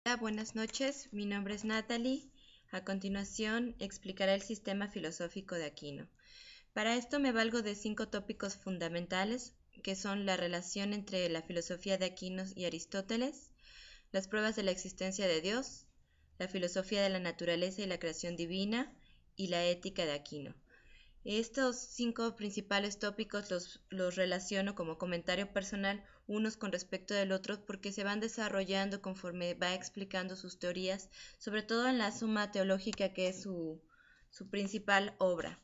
Hola, buenas noches. Mi nombre es Natalie. A continuación explicaré el sistema filosófico de Aquino. Para esto me valgo de 5 tópicos fundamentales, que son la relación entre la filosofía de Aquino y Aristóteles, las pruebas de la existencia de Dios, la filosofía de la naturaleza y la creación divina, y la ética de Aquino. Estos 5 principales tópicos los relaciono como comentario personal unos con respecto del otro porque se van desarrollando conforme va explicando sus teorías, sobre todo en la Suma Teológica, que es su principal obra.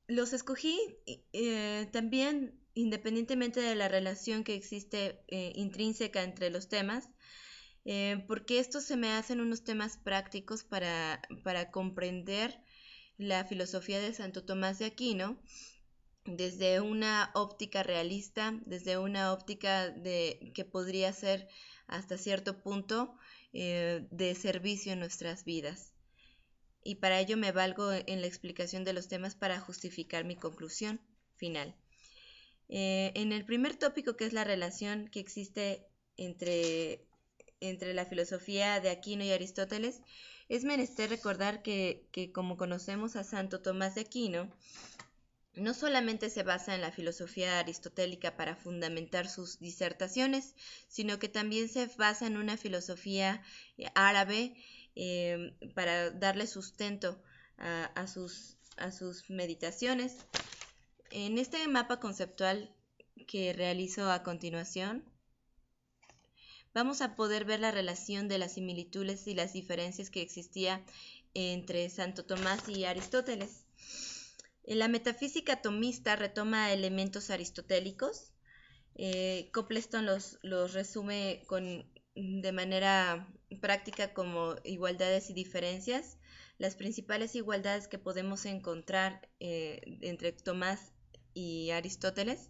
Los escogí también independientemente de la relación que existe intrínseca entre los temas, porque estos se me hacen unos temas prácticos para comprender la filosofía de Santo Tomás de Aquino desde una óptica realista, desde una óptica que podría ser hasta cierto punto de servicio en nuestras vidas. Y para ello me valgo en la explicación de los temas para justificar mi conclusión final. En el primer tópico, que es la relación que existe entre la filosofía de Aquino y Aristóteles, es menester recordar que como conocemos a Santo Tomás de Aquino, no solamente se basa en la filosofía aristotélica para fundamentar sus disertaciones, sino que también se basa en una filosofía árabe para darle sustento a sus meditaciones. En este mapa conceptual que realizo a continuación, vamos a poder ver la relación de las similitudes y las diferencias que existía entre Santo Tomás y Aristóteles. La metafísica tomista retoma elementos aristotélicos. Copleston los resume de manera práctica como igualdades y diferencias. Las principales igualdades que podemos encontrar entre Tomás y Aristóteles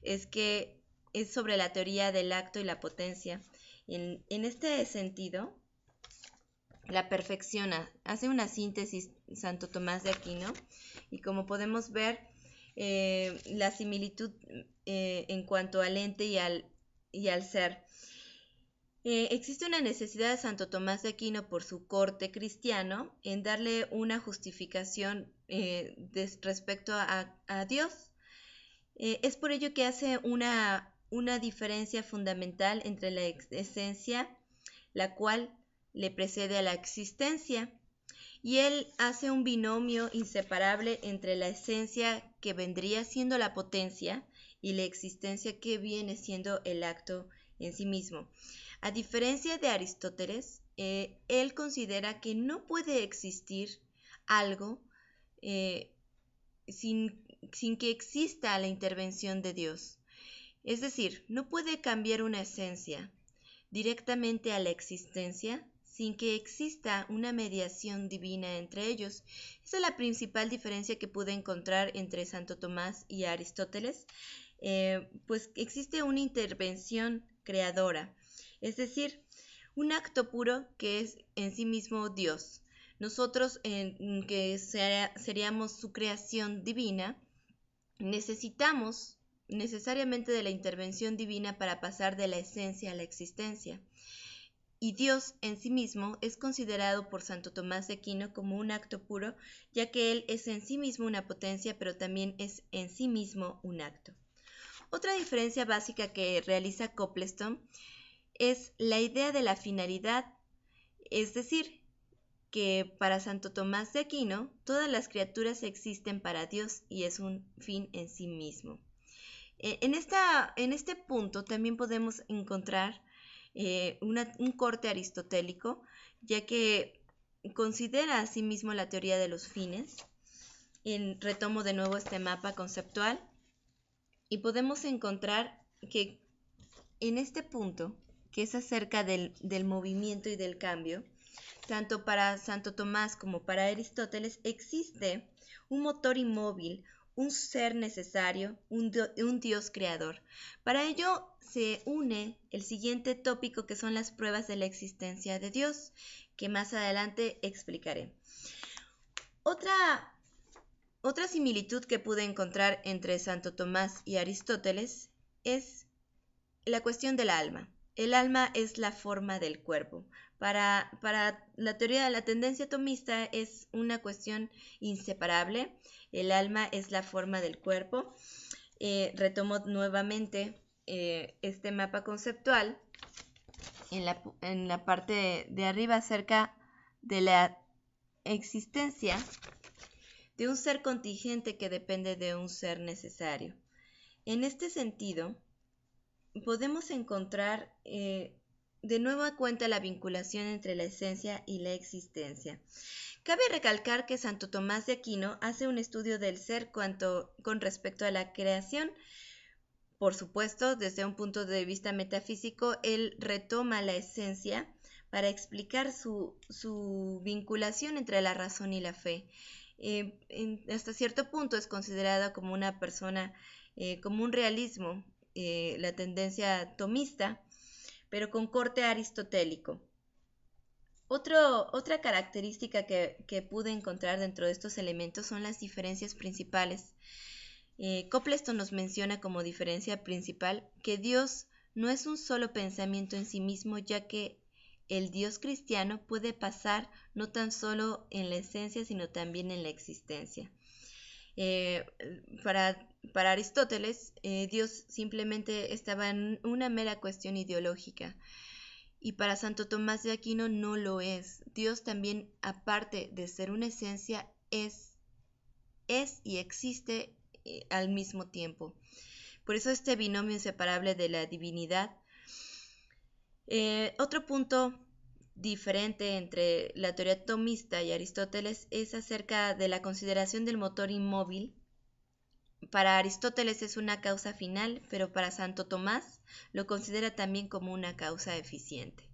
es que es sobre la teoría del acto y la potencia. En este sentido, la perfecciona, hace una síntesis Santo Tomás de Aquino, y como podemos ver, la similitud en cuanto al ente y al ser. Existe una necesidad de Santo Tomás de Aquino por su corte cristiano en darle una justificación respecto a Dios. Es por ello que hace una diferencia fundamental entre la esencia, la cual le precede a la existencia, y él hace un binomio inseparable entre la esencia, que vendría siendo la potencia, y la existencia, que viene siendo el acto en sí mismo. A diferencia de Aristóteles, él considera que no puede existir algo sin que exista la intervención de Dios. Es decir, no puede cambiar una esencia directamente a la existencia sin que exista una mediación divina entre ellos. Esa es la principal diferencia que pude encontrar entre Santo Tomás y Aristóteles, pues existe una intervención creadora, es decir, un acto puro que es en sí mismo Dios. Nosotros, que seríamos su creación divina, necesitamos necesariamente de la intervención divina para pasar de la esencia a la existencia. Y Dios en sí mismo es considerado por Santo Tomás de Aquino como un acto puro, ya que Él es en sí mismo una potencia, pero también es en sí mismo un acto. Otra diferencia básica que realiza Copleston es la idea de la finalidad, es decir, que para Santo Tomás de Aquino todas las criaturas existen para Dios y es un fin en sí mismo. En este punto también podemos encontrar un corte aristotélico, ya que considera a sí mismo la teoría de los fines. Retomo de nuevo este mapa conceptual y podemos encontrar que en este punto, que es acerca del movimiento y del cambio, tanto para Santo Tomás como para Aristóteles existe un motor inmóvil, un ser necesario, un Dios creador. Para ello se une el siguiente tópico, que son las pruebas de la existencia de Dios, que más adelante explicaré. Otra similitud que pude encontrar entre Santo Tomás y Aristóteles es la cuestión del alma. el alma es la forma del cuerpo. Para la teoría de la tendencia atomista es una cuestión inseparable. El alma es la forma del cuerpo. Retomo nuevamente este mapa conceptual en la parte de arriba acerca de la existencia de un ser contingente que depende de un ser necesario. En este sentido, podemos encontrar de nueva cuenta la vinculación entre la esencia y la existencia. Cabe recalcar que Santo Tomás de Aquino hace un estudio del ser con respecto a la creación. Por supuesto, desde un punto de vista metafísico, él retoma la esencia para explicar su vinculación entre la razón y la fe. Hasta cierto punto es considerada como una persona, como un realismo, la tendencia tomista, pero con corte aristotélico. Otra característica que pude encontrar dentro de estos elementos son las diferencias principales. Copleston nos menciona como diferencia principal que Dios no es un solo pensamiento en sí mismo, ya que el Dios cristiano puede pasar no tan solo en la esencia, sino también en la existencia. Para Aristóteles, Dios simplemente estaba en una mera cuestión ideológica, y para Santo Tomás de Aquino no lo es. Dios también, aparte de ser una esencia, es y existe al mismo tiempo. Por eso este binomio inseparable de la divinidad. Otro punto diferente entre la teoría tomista y Aristóteles es acerca de la consideración del motor inmóvil. Para Aristóteles es una causa final, pero para Santo Tomás lo considera también como una causa eficiente.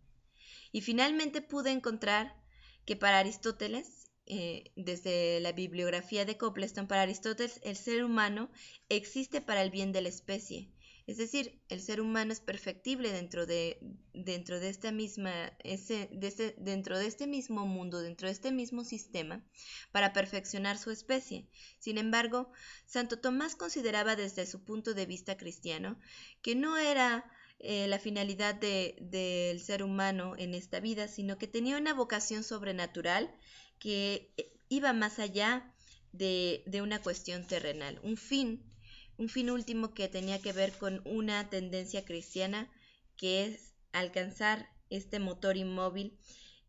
Y finalmente pude encontrar que para Aristóteles, desde la bibliografía de Copleston, para Aristóteles el ser humano existe para el bien de la especie. Es decir, el ser humano es perfectible dentro de este mismo mundo, dentro de este mismo sistema, para perfeccionar su especie. Sin embargo, Santo Tomás consideraba desde su punto de vista cristiano que no era la finalidad del ser humano en esta vida, sino que tenía una vocación sobrenatural que iba más allá de una cuestión terrenal, un fin último que tenía que ver con una tendencia cristiana, que es alcanzar este motor inmóvil,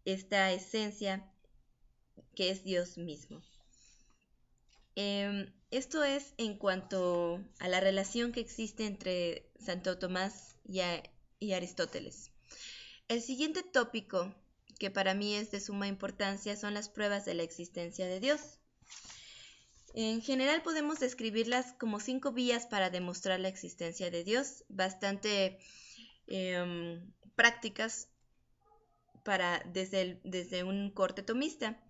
esta esencia que es Dios mismo. Esto es en cuanto a la relación que existe entre Santo Tomás y Aristóteles. El siguiente tópico, que para mí es de suma importancia, son las pruebas de la existencia de Dios. En general podemos describirlas como 5 vías para demostrar la existencia de Dios, bastante prácticas desde un corte tomista.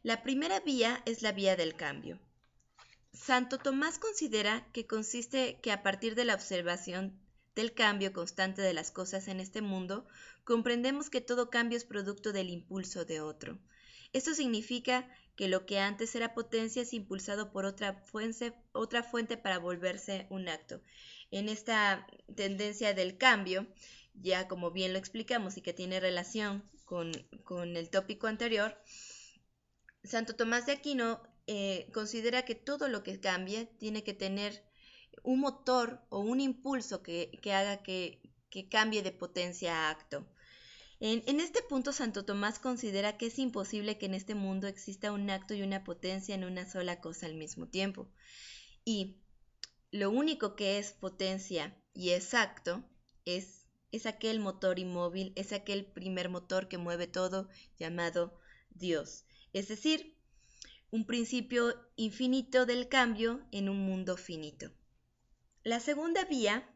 La primera vía es la vía del cambio. Santo Tomás considera que consiste que a partir de la observación del cambio constante de las cosas en este mundo, comprendemos que todo cambio es producto del impulso de otro. Esto significa que lo que antes era potencia es impulsado por otra fuente para volverse un acto. En esta tendencia del cambio, ya como bien lo explicamos y que tiene relación con el tópico anterior, Santo Tomás de Aquino considera que todo lo que cambie tiene que tener un motor o un impulso que haga que cambie de potencia a acto. En este punto, Santo Tomás considera que es imposible que en este mundo exista un acto y una potencia en una sola cosa al mismo tiempo. Y lo único que es potencia y es acto es aquel motor inmóvil, es aquel primer motor que mueve todo, llamado Dios. Es decir, un principio infinito del cambio en un mundo finito. La segunda vía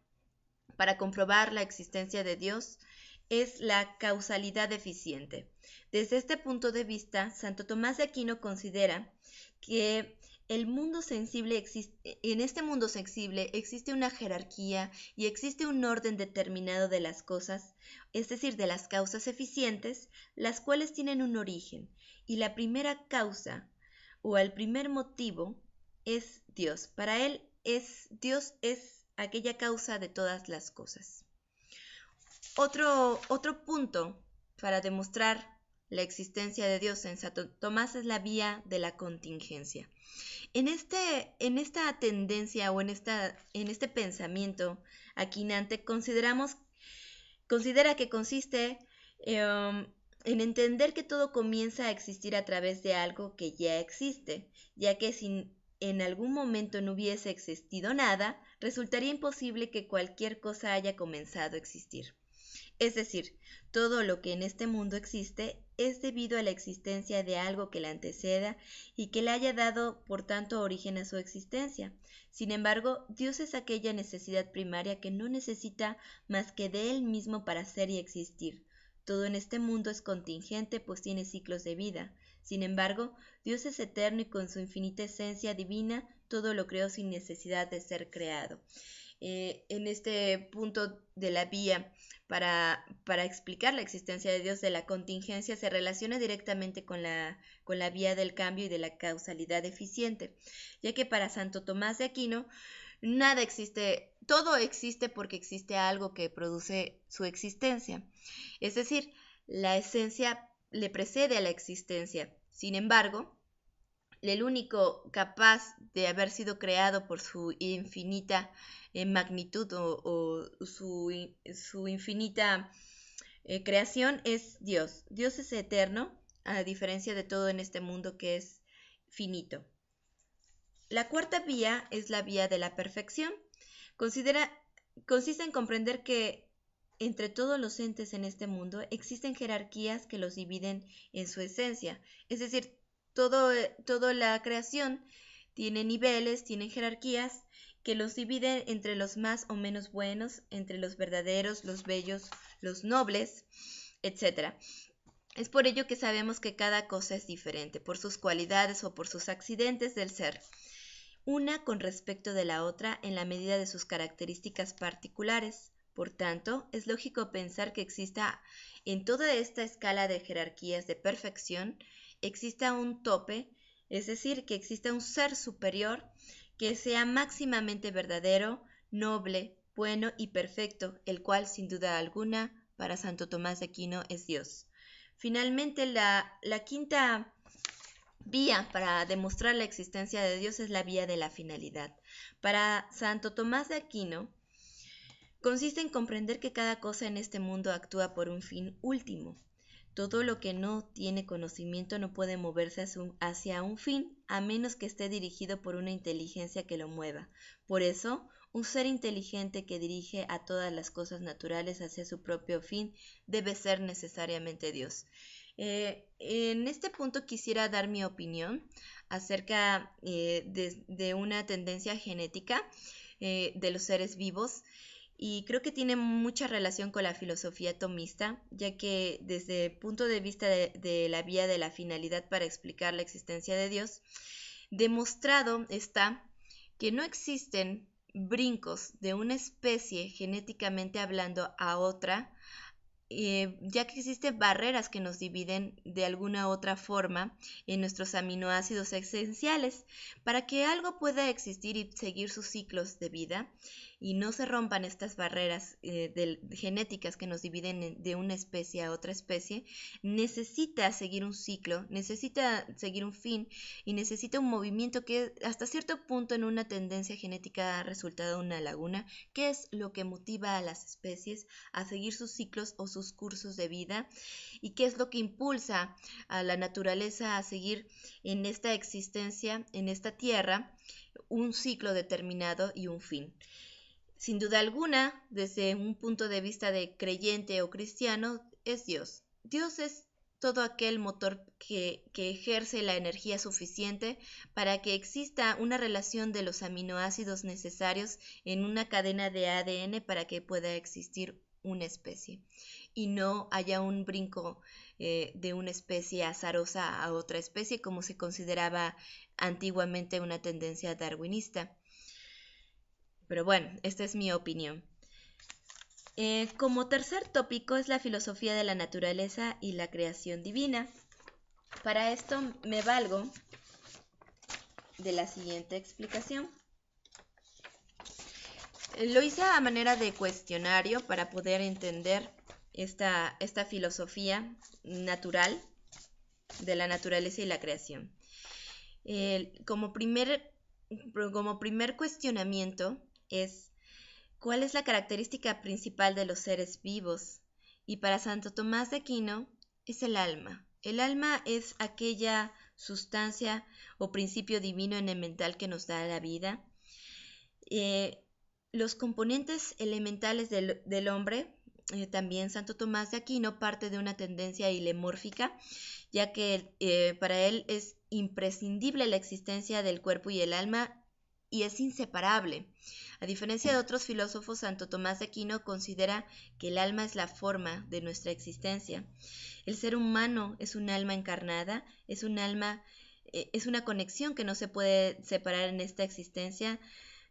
para comprobar la existencia de Dios es la causalidad eficiente. Desde este punto de vista, Santo Tomás de Aquino considera que en este mundo sensible existe una jerarquía y existe un orden determinado de las cosas, es decir, de las causas eficientes, las cuales tienen un origen, y la primera causa o el primer motivo es Dios. Para él Dios es aquella causa de todas las cosas. Otro punto para demostrar la existencia de Dios en Santo Tomás es la vía de la contingencia. En esta tendencia o en este pensamiento aquinante considera que consiste en entender que todo comienza a existir a través de algo que ya existe, ya que si en algún momento no hubiese existido nada, resultaría imposible que cualquier cosa haya comenzado a existir. Es decir, todo lo que en este mundo existe es debido a la existencia de algo que la anteceda y que le haya dado, por tanto, origen a su existencia. Sin embargo, Dios es aquella necesidad primaria que no necesita más que de Él mismo para ser y existir. Todo en este mundo es contingente, pues tiene ciclos de vida. Sin embargo, Dios es eterno y con su infinita esencia divina todo lo creó sin necesidad de ser creado. En este punto de la vía para explicar la existencia de Dios de la contingencia se relaciona directamente con la vía del cambio y de la causalidad eficiente, ya que para Santo Tomás de Aquino nada existe, todo existe porque existe algo que produce su existencia. Es decir, la esencia le precede a la existencia. Sin embargo, el único capaz de haber sido creado por su infinita magnitud o su infinita creación es Dios. Dios es eterno, a diferencia de todo en este mundo que es finito. La cuarta vía es la vía de la perfección. Consiste en comprender que entre todos los entes en este mundo existen jerarquías que los dividen en su esencia. Es decir, toda la creación tiene niveles, tiene jerarquías que los dividen entre los más o menos buenos, entre los verdaderos, los bellos, los nobles, etc. Es por ello que sabemos que cada cosa es diferente, por sus cualidades o por sus accidentes del ser, una con respecto de la otra en la medida de sus características particulares. Por tanto, es lógico pensar que exista en toda esta escala de jerarquías de perfección, exista un tope, es decir, que exista un ser superior que sea máximamente verdadero, noble, bueno y perfecto, el cual, sin duda alguna, para Santo Tomás de Aquino es Dios. Finalmente, la quinta vía para demostrar la existencia de Dios es la vía de la finalidad. Para Santo Tomás de Aquino, consiste en comprender que cada cosa en este mundo actúa por un fin último. Todo lo que no tiene conocimiento no puede moverse hacia un fin a menos que esté dirigido por una inteligencia que lo mueva. Por eso, un ser inteligente que dirige a todas las cosas naturales hacia su propio fin debe ser necesariamente Dios. En este punto quisiera dar mi opinión acerca de una tendencia genética de los seres vivos. Y creo que tiene mucha relación con la filosofía tomista, ya que desde el punto de vista de la vía de la finalidad para explicar la existencia de Dios, demostrado está que no existen brincos de una especie genéticamente hablando a otra, ya que existen barreras que nos dividen de alguna otra forma en nuestros aminoácidos esenciales. Para que algo pueda existir y seguir sus ciclos de vida y no se rompan estas barreras genéticas que nos dividen de una especie a otra especie, necesita seguir un ciclo, necesita seguir un fin y necesita un movimiento que hasta cierto punto en una tendencia genética ha resultado una laguna, que es lo que motiva a las especies a seguir sus ciclos o sus cursos de vida y qué es lo que impulsa a la naturaleza a seguir en esta existencia, en esta tierra, un ciclo determinado y un fin. Sin duda alguna, desde un punto de vista de creyente o cristiano, es Dios. Dios es todo aquel motor que ejerce la energía suficiente para que exista una relación de los aminoácidos necesarios en una cadena de ADN para que pueda existir una especie y no haya un brinco de una especie azarosa a otra especie como se consideraba antiguamente una tendencia darwinista. Pero bueno, esta es mi opinión. Como tercer tópico es la filosofía de la naturaleza y la creación divina. Para esto me valgo de la siguiente explicación. Lo hice a manera de cuestionario para poder entender esta filosofía natural de la naturaleza y la creación. Como primer cuestionamiento es: ¿cuál es la característica principal de los seres vivos? Y para Santo Tomás de Aquino es el alma. El alma es aquella sustancia o principio divino elemental que nos da la vida. Los componentes elementales del hombre, también Santo Tomás de Aquino parte de una tendencia hilemórfica, ya que para él es imprescindible la existencia del cuerpo y el alma y es inseparable. A diferencia de otros filósofos, Santo Tomás de Aquino considera que el alma es la forma de nuestra existencia. El ser humano es un alma encarnada, es una conexión que no se puede separar en esta existencia,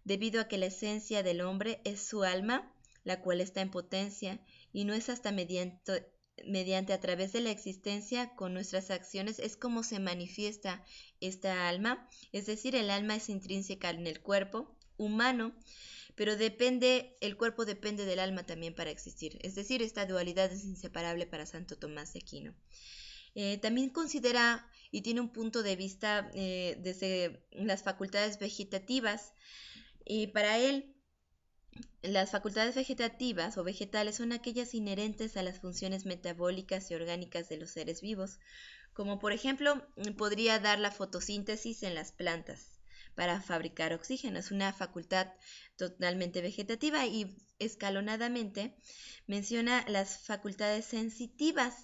debido a que la esencia del hombre es su alma, la cual está en potencia, y no es hasta mediante a través de la existencia con nuestras acciones es como se manifiesta esta alma, es decir, el alma es intrínseca en el cuerpo humano, pero el cuerpo depende del alma también para existir, es decir, esta dualidad es inseparable para Santo Tomás de Aquino. También considera y tiene un punto de vista desde las facultades vegetativas, y para él las facultades vegetativas o vegetales son aquellas inherentes a las funciones metabólicas y orgánicas de los seres vivos, como por ejemplo podría dar la fotosíntesis en las plantas para fabricar oxígeno. Es una facultad totalmente vegetativa, y escalonadamente menciona las facultades sensitivas,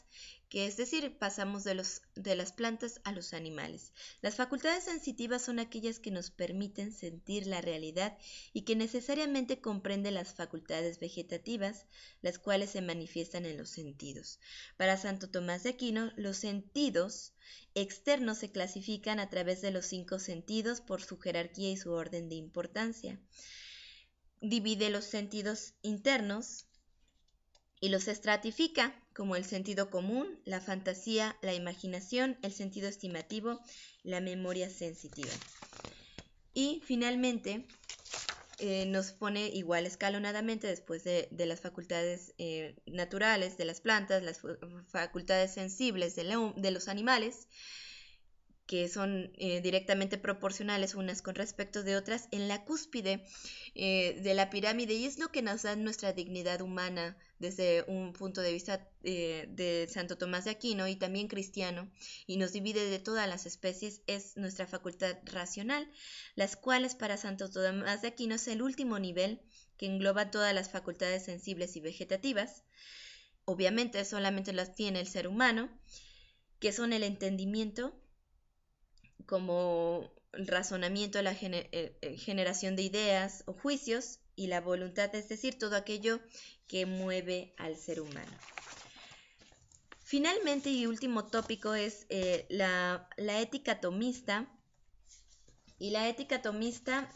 que es decir, pasamos de las plantas a los animales. Las facultades sensitivas son aquellas que nos permiten sentir la realidad y que necesariamente comprenden las facultades vegetativas, las cuales se manifiestan en los sentidos. Para Santo Tomás de Aquino, los sentidos externos se clasifican a través de los 5 sentidos por su jerarquía y su orden de importancia. Divide los sentidos internos y los estratifica como el sentido común, la fantasía, la imaginación, el sentido estimativo, la memoria sensitiva. Y finalmente nos pone igual escalonadamente, después de las facultades naturales de las plantas, las facultades sensibles de los animales, que son directamente proporcionales unas con respecto de otras, en la cúspide de la pirámide, y es lo que nos da nuestra dignidad humana desde un punto de vista de Santo Tomás de Aquino y también cristiano, y nos divide de todas las especies, es nuestra facultad racional, las cuales para Santo Tomás de Aquino es el último nivel que engloba todas las facultades sensibles y vegetativas. Obviamente solamente las tiene el ser humano, que son el entendimiento, como el razonamiento, la generación de ideas o juicios, y la voluntad, es decir, todo aquello que mueve al ser humano. Finalmente y último tópico es la ética tomista. Y la ética tomista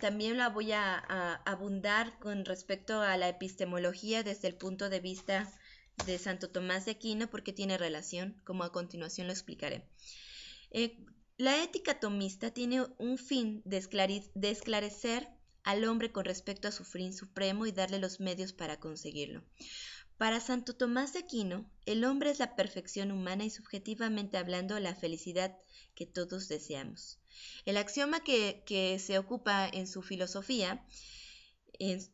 también la voy a abundar con respecto a la epistemología desde el punto de vista de Santo Tomás de Aquino, porque tiene relación, como a continuación lo explicaré. La ética tomista tiene un fin de esclarecer al hombre con respecto a su fin supremo y darle los medios para conseguirlo. Para Santo Tomás de Aquino, el hombre es la perfección humana y subjetivamente hablando la felicidad que todos deseamos. El axioma que se ocupa en su filosofía es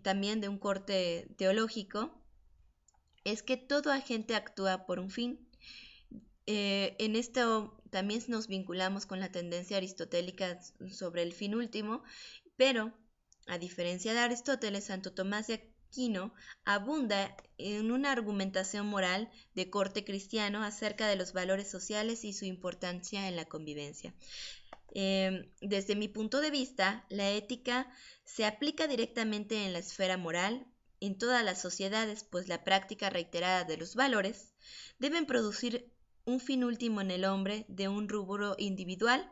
también de un corte teológico, es que todo agente actúa por un fin. En esto también nos vinculamos con la tendencia aristotélica sobre el fin último, pero a diferencia de Aristóteles, Santo Tomás de Aquino abunda en una argumentación moral de corte cristiano acerca de los valores sociales y su importancia en la convivencia. Desde mi punto de vista, la ética se aplica directamente en la esfera moral en todas las sociedades, pues la práctica reiterada de los valores deben producir un fin último en el hombre de un rubro individual.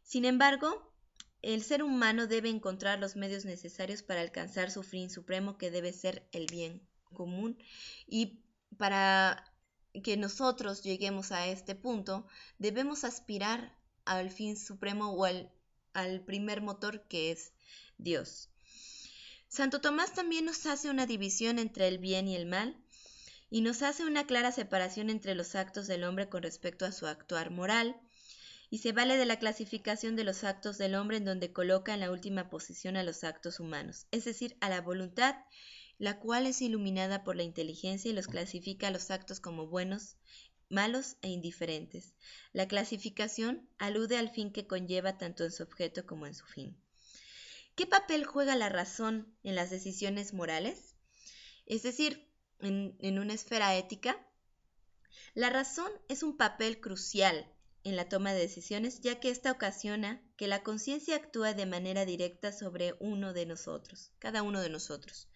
Sin embargo, el ser humano debe encontrar los medios necesarios para alcanzar su fin supremo, que debe ser el bien común. Y para que nosotros lleguemos a este punto, debemos aspirar al fin supremo o al primer motor, que es Dios. Santo Tomás también nos hace una división entre el bien y el mal, y nos hace una clara separación entre los actos del hombre con respecto a su actuar moral, y se vale de la clasificación de los actos del hombre en donde coloca en la última posición a los actos humanos, es decir, a la voluntad, la cual es iluminada por la inteligencia y los clasifica a los actos como buenos, malos e indiferentes. La clasificación alude al fin que conlleva tanto en su objeto como en su fin. ¿Qué papel juega la razón en las decisiones morales? Es decir, en una esfera ética, la razón es un papel crucial en la toma de decisiones, ya que ésta ocasiona que la conciencia actúa de manera directa sobre uno de nosotros, cada uno de nosotros.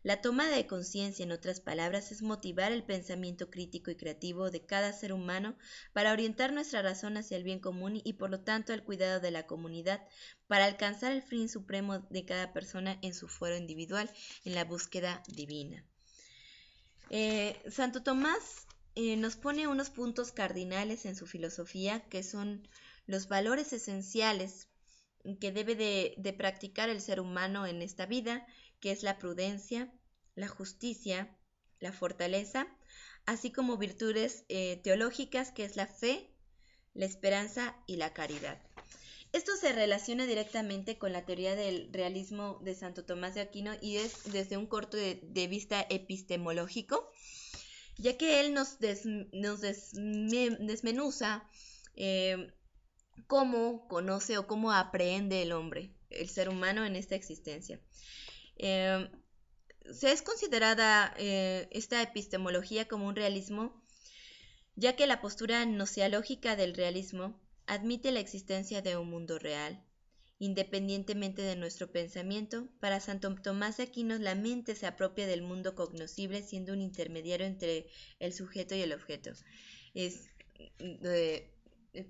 La toma de conciencia, en otras palabras, es motivar el pensamiento crítico y creativo de cada ser humano para orientar nuestra razón hacia el bien común y por lo tanto el cuidado de la comunidad para alcanzar el fin supremo de cada persona en su fuero individual, en la búsqueda divina. Santo Tomás nos pone unos puntos cardinales en su filosofía que son los valores esenciales que debe de practicar el ser humano en esta vida, que es la prudencia, la justicia, la fortaleza, así como virtudes teológicas, que es la fe, la esperanza y la caridad. Esto se relaciona directamente con la teoría del realismo de Santo Tomás de Aquino y es desde un corto de vista epistemológico, ya que él nos desmenuza cómo conoce o cómo aprende el hombre, el ser humano en esta existencia. Se es considerada esta epistemología como un realismo, ya que la postura gnoseológica del realismo admite la existencia de un mundo real, independientemente de nuestro pensamiento. Para Santo Tomás de Aquino, la mente se apropia del mundo cognoscible, siendo un intermediario entre el sujeto y el objeto.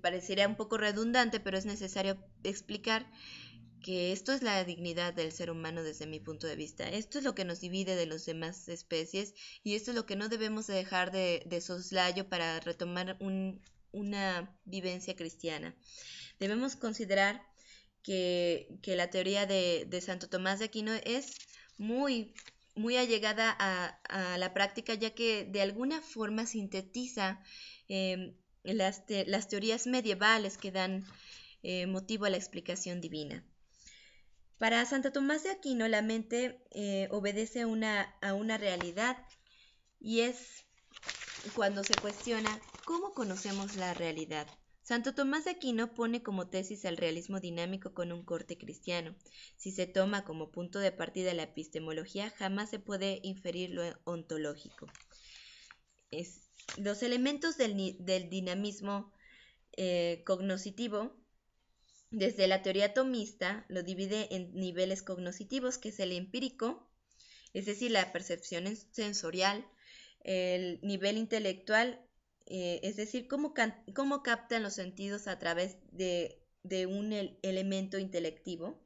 Parecería un poco redundante, pero es necesario explicar que esto es la dignidad del ser humano desde mi punto de vista. Esto es lo que nos divide de las demás especies y esto es lo que no debemos de dejar de soslayo para retomar una vivencia cristiana. Debemos considerar que la teoría de Santo Tomás de Aquino es muy allegada a la práctica, ya que de alguna forma sintetiza las teorías medievales que dan motivo a la explicación divina. Para Santo Tomás de Aquino, la mente obedece a una realidad y es cuando se cuestiona cómo conocemos la realidad. Santo Tomás de Aquino pone como tesis el realismo dinámico con un corte cristiano. Si se toma como punto de partida la epistemología, jamás se puede inferir lo ontológico. Los elementos del dinamismo cognoscitivo, desde la teoría tomista, lo divide en niveles cognoscitivos, que es el empírico, es decir, la percepción sensorial, el nivel intelectual, es decir, cómo captan los sentidos a través de un elemento intelectivo.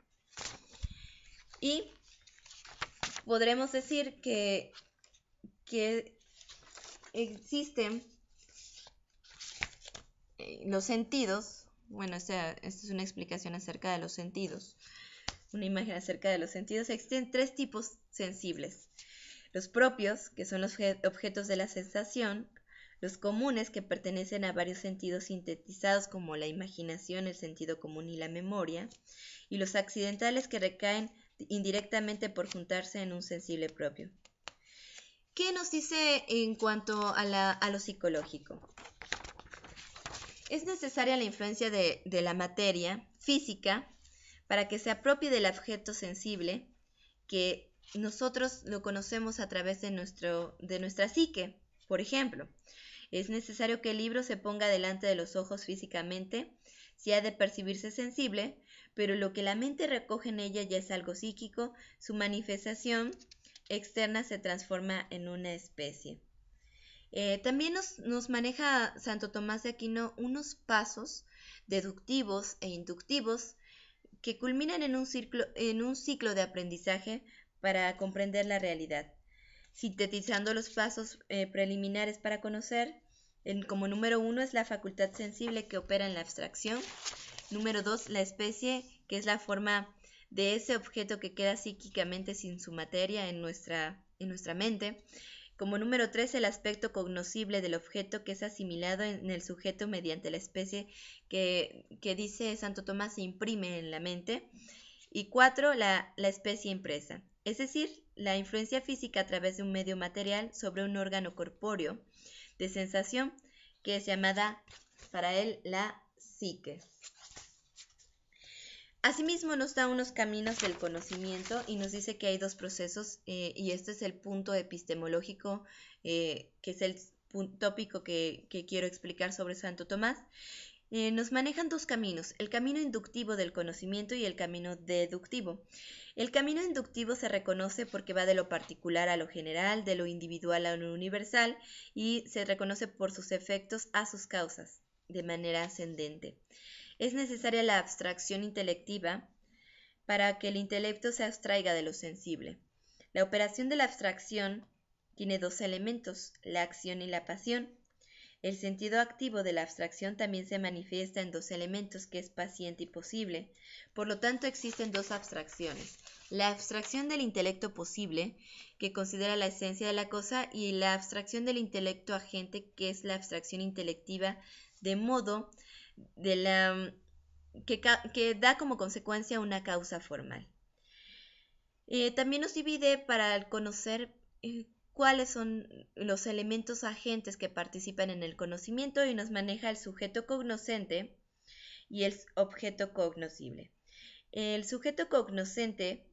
Y podremos decir que existen los sentidos. Bueno, esta es una explicación acerca de los sentidos, una imagen acerca de los sentidos. Existen tres tipos sensibles: los propios, que son los objetos de la sensación; los comunes, que pertenecen a varios sentidos sintetizados como la imaginación, el sentido común y la memoria; y los accidentales, que recaen indirectamente por juntarse en un sensible propio. ¿Qué nos dice en cuanto a lo psicológico? Es necesaria la influencia de la materia física para que se apropie del objeto sensible, que nosotros lo conocemos a través de nuestra psique. Por ejemplo, es necesario que el libro se ponga delante de los ojos físicamente, si ha de percibirse sensible, pero lo que la mente recoge en ella ya es algo psíquico, su manifestación externa se transforma en una especie. También nos maneja Santo Tomás de Aquino unos pasos deductivos e inductivos que culminan en un ciclo de aprendizaje para comprender la realidad, sintetizando los pasos preliminares para conocer. Como número 1 es la facultad sensible, que opera en la abstracción. Número 2, la especie, que es la forma de ese objeto que queda psíquicamente sin su materia en nuestra mente. Como número 3, el aspecto cognoscible del objeto que es asimilado en el sujeto mediante la especie que dice Santo Tomás se imprime en la mente. Y 4, la especie impresa, es decir, la influencia física a través de un medio material sobre un órgano corpóreo de sensación que es llamada para él la psique. Asimismo nos da unos caminos del conocimiento y nos dice que hay dos procesos y este es el punto epistemológico que es el tópico que quiero explicar sobre Santo Tomás. Nos manejan dos caminos, el camino inductivo del conocimiento y el camino deductivo. El camino inductivo se reconoce porque va de lo particular a lo general, de lo individual a lo universal y se reconoce por sus efectos a sus causas de manera ascendente. Es necesaria la abstracción intelectiva para que el intelecto se abstraiga de lo sensible. La operación de la abstracción tiene dos elementos, la acción y la pasión. El sentido activo de la abstracción también se manifiesta en dos elementos, que es paciente y posible. Por lo tanto, existen dos abstracciones. La abstracción del intelecto posible, que considera la esencia de la cosa, y la abstracción del intelecto agente, que es la abstracción intelectiva, de modo que da como consecuencia una causa formal. También nos divide para conocer cuáles son los elementos agentes que participan en el conocimiento y nos maneja el sujeto cognoscente y el objeto cognoscible. El sujeto cognoscente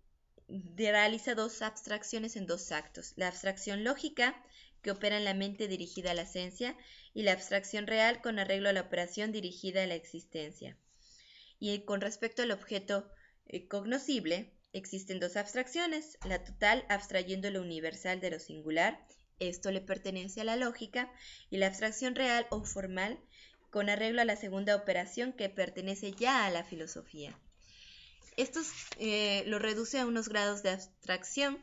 realiza dos abstracciones en dos actos, la abstracción lógica, que opera en la mente dirigida a la esencia, y la abstracción real con arreglo a la operación dirigida a la existencia. Y con respecto al objeto cognoscible, existen dos abstracciones, la total abstrayendo lo universal de lo singular, esto le pertenece a la lógica, y la abstracción real o formal con arreglo a la segunda operación que pertenece ya a la filosofía. Esto lo reduce a unos grados de abstracción,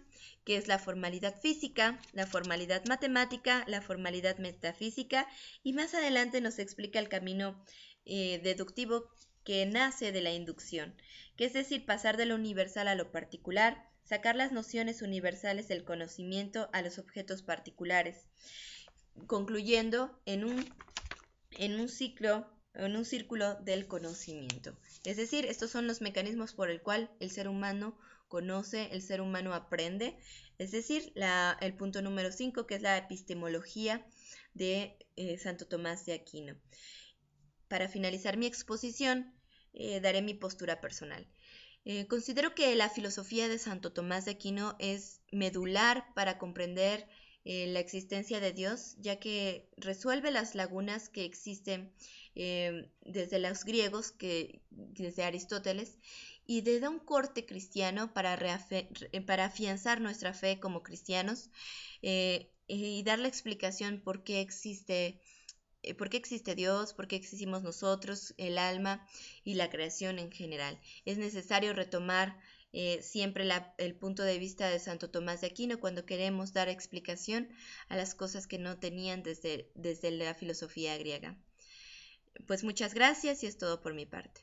que es la formalidad física, la formalidad matemática, la formalidad metafísica, y más adelante nos explica el camino deductivo que nace de la inducción, que es decir, pasar de lo universal a lo particular, sacar las nociones universales del conocimiento a los objetos particulares, concluyendo en un círculo del conocimiento. Es decir, estos son los mecanismos por el cual el ser humano conoce, el ser humano aprende, es decir, el punto número 5, que es la epistemología de Santo Tomás de Aquino. Para finalizar mi exposición, daré mi postura personal. Considero que la filosofía de Santo Tomás de Aquino es medular para comprender la existencia de Dios, ya que resuelve las lagunas que existen desde los griegos, desde Aristóteles, y da un corte cristiano para afianzar nuestra fe como cristianos y dar la explicación por qué existe Dios, por qué existimos nosotros, el alma y la creación en general. Es necesario retomar siempre el punto de vista de Santo Tomás de Aquino cuando queremos dar explicación a las cosas que no tenían desde la filosofía griega. Pues muchas gracias y es todo por mi parte.